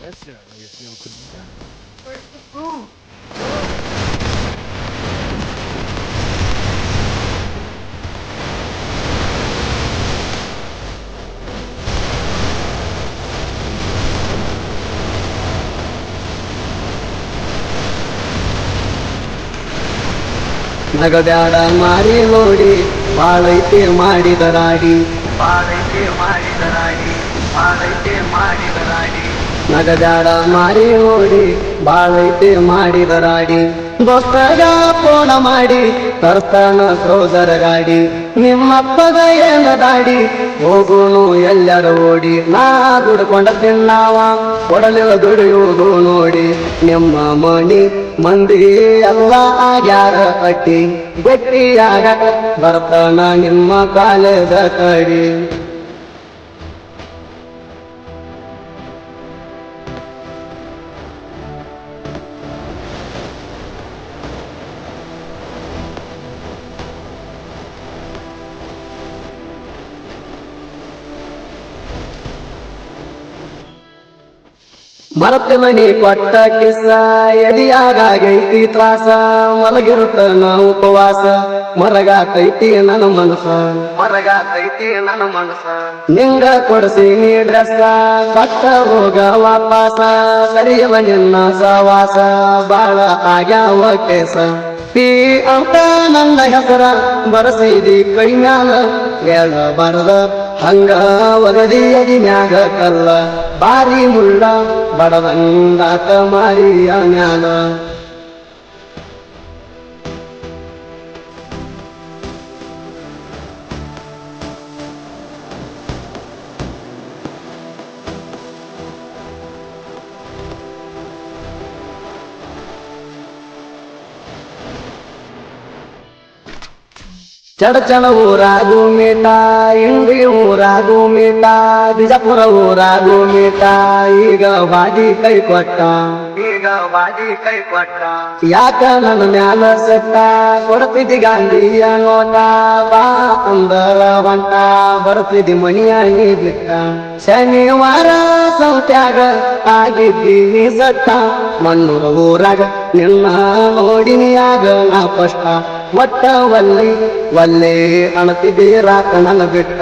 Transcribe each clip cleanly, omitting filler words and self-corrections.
Question, если куда? ನಗಬ್ಯಾಡ ಮಾರಿ ನೋಡಿ ಬಾಳೈತೆ ಮಾಡಿದರಾಡಿ ಬಾಳೈತೆ ಮಾಡಿದರಾಡಿ ಬಾಳೈತೆ ಮಾಡಿದರಾಡಿ ನಗಬ್ಯಾಡ ಮಾರಿ ನೋಡಿ ಬಾಳೈತೆ ಮಾಡಿದರಾಡಿ ದೋಸ್ತಗ ಫೋನ ಮಾಡಿ ತರ್ತಾನ ಕ್ರೋಸರ ಗಾಡಿ ನಿಮ್ಮಪ್ಪಗ ಏನ ದಾಡಿ ಹೋಗುನು ಎಲ್ಲರ ಓಡಿ ನಾ ದುಡ್ಕೊಂಡ ತಿನ್ನಾವ ಕೊಡಲಿಲ್ಲ ದುಡಿಯುವುದು ನೋಡಿ ನಿಮ್ಮ ಮಣಿ ಮಂದಿ ಎಲ್ಲ ಆಗ್ಯಾರ ಅಟ್ಟಿ ಗಟ್ಟಿಯಾಗ ಬರ್ತಾನ ನಿಮ್ಮ ಕಾಲದ ಕಡಿ ಮರತ ಮನಿ ಕೊಟ್ಟ ಕಿಸ ಎದಿಯಾಗೈತಿ ತ್ರಾಸ ಮಲಗಿರುತ್ತ ನಾವು ಉಪವಾಸ ಮರಗಾತೈತಿ ನನ್ನ ಮನಸ ಮರಗಾತೈತಿ ನನ್ನ ಮನಸ ನಿಂಗ ಕೊಡಿಸಿ ನೀ ಡ್ರೆಸ್ಸ ಕಟ್ಟ ಹೋಗ ವಾಪಾಸ ಸರಿಯವ ನಿನ್ನ ಸವಾಸ ಬಾಳ ಆಗ್ಯಾವ ಕೇಸ ಪಿ ಅಂತ ನನ್ನ ಹೆಸರ ಬರಸಿದಿ ಕೈ ಮ್ಯಾಲ ಹೇಳಬಾರದ ಹಂಗ ಒಗದಿ ಅದಿ ಮ್ಯಾಗ ಕಲ್ಲ ಬಾರಿ ಮುಳ್ಳ ಬಡದಂಗಾತ ಮಾರಿಯ ಮ್ಯಾಲ ಚಡಚಣ ಊರಾಗು ಮೀಟ ಇಂಡಿ ಊರಾಗು ಮೀಟ ಬಿಜಾಪುರ ಊರಾಗು ಮೀಟ ಈಗ ಬಾಡಿ ಕೈ ಕೊಟ್ಟ ಈಗ ಬಾಡಿ ಕೈ ಕೊಟ್ಟ ಯಾಕ ನನ್ನ ಮ್ಯಾಲ ಸೆಟ್ಟ ಕೊಡ್ತಿದ್ದಿ ಗಾಂಧಿಯ ನೋಟ ಬಾ ಅಂದರ ಹೊಂಟ ಬರ್ತಿದ್ದಿ ಮನಿಯ ನೀ ಬಿಟ್ಟ ಶನಿವಾರ ಸೌತ್ಯಾಗ ಆಗಿದ್ದೀನಿ ಸಟ್ಟ ಮಣ್ಣೂರ ಊರಾಗ ನಿನ್ನ ನೋಡಿನಿಯಾಗ ನಾ ಕಷ್ಟ ಒಟ್ಟ ಒಲ್ಲಿ ಒಲ್ಲೆ ಅಣತಿದ್ದೀರಾಕ ನನ್ನ ಬಿಟ್ಟ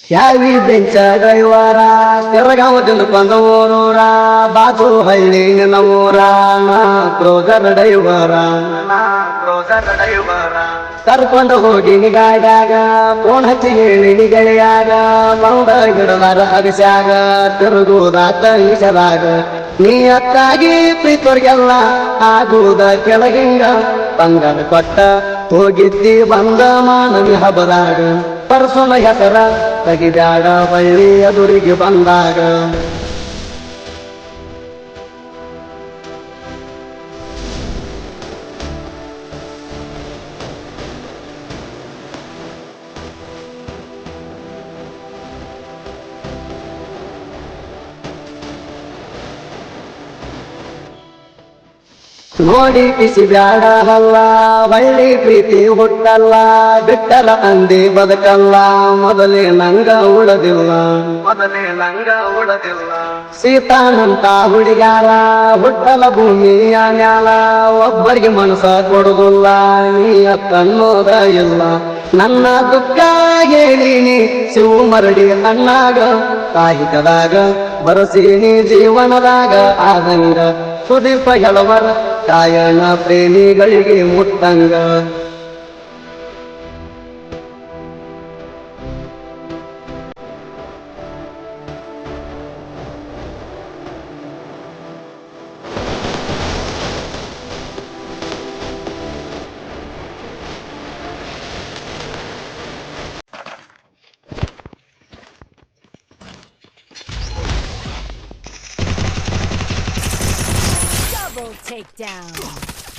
ಯಾವಿ ಬೆಂಚ ಡ್ರೈವರ ತಿರಗಾವದಿಂದ ಬಂದವರೂರ ಬಾಜು ಹಳ್ಳಿ ನಿನ್ನ ಊರ ನಾ ಕ್ರೋಸರ್ ಡ್ರೈವರ ಕರ್ಕೊಂಡು ಹೋಗಿ ಗಾಡ್ಯಾಗ ಫೋನ್ ಹಚ್ಚಿ ಹೇಳಿ ಗೆಳೆಯಾಗ ಬಂದ ಗಿಡದಾರ ಅಗಸ್ಯಾಗ ತಿರುಗುದಾತ ಈಶರಾಗ ನೀ ಅತ್ತಾಗಿ ಪ್ರೀತೋರ್ಗೆಲ್ಲ ಆಗುವುದ ಕೆಳಗಿಂಗ ಬಂಗಾರ ಕೊಟ್ಟ ಹೋಗಿದ್ದಿ ಬಂದ ಮಾನವಿ ಹಬ್ಬದಾಗ ಪರಸುನ ಹೆಸರ ತೆಗಿಬ್ಯಾಡ ಬಳ್ಳಿ ಎದುರಿಗೆ ಬಂದಾಗ ನೋಡಿ ಕಿಸಿ ಬ್ಯಾಡ ಹಲ್ಲ ಬಳ್ಳಿ ಪ್ರೀತಿ ಹುಟ್ಟಲ್ಲ ಬಿಟ್ಟರ ಅಂದಿ ಬದುಕಲ್ಲ ಮೊದಲೇ ನಂಗ ಉಳದಿಲ್ಲ ಮೊದಲೇ ನಂಗ ಉಳದಿಲ್ಲ ಸೀತಾನಂತ ಹುಡುಗಾರ ಹುಟ್ಟಲ ಭೂಮಿಯ ಮ್ಯಾಲ ಒಬ್ಬರಿಗೆ ಮನಸ ಕೊಡುದಿಲ್ಲ ನೀ ತನ್ನೋದ ಇಲ್ಲ ನನ್ನ ದುಃಖ ಹೇಳೀನಿ ಶಿವ ಮರಡಿ ಅಣ್ಣಾಗ ಕಾಹಿಕದಾಗ ಬರಸೀನಿ ಜೀವನದಾಗ ಆದಂಗ ಸುದೀಪ ಹೇಳುವರ ಕಾಯಣ ಪ್ರೇಮಿಗಳಿಗೆ ಮುಟ್ಟಂಗ Double takedown.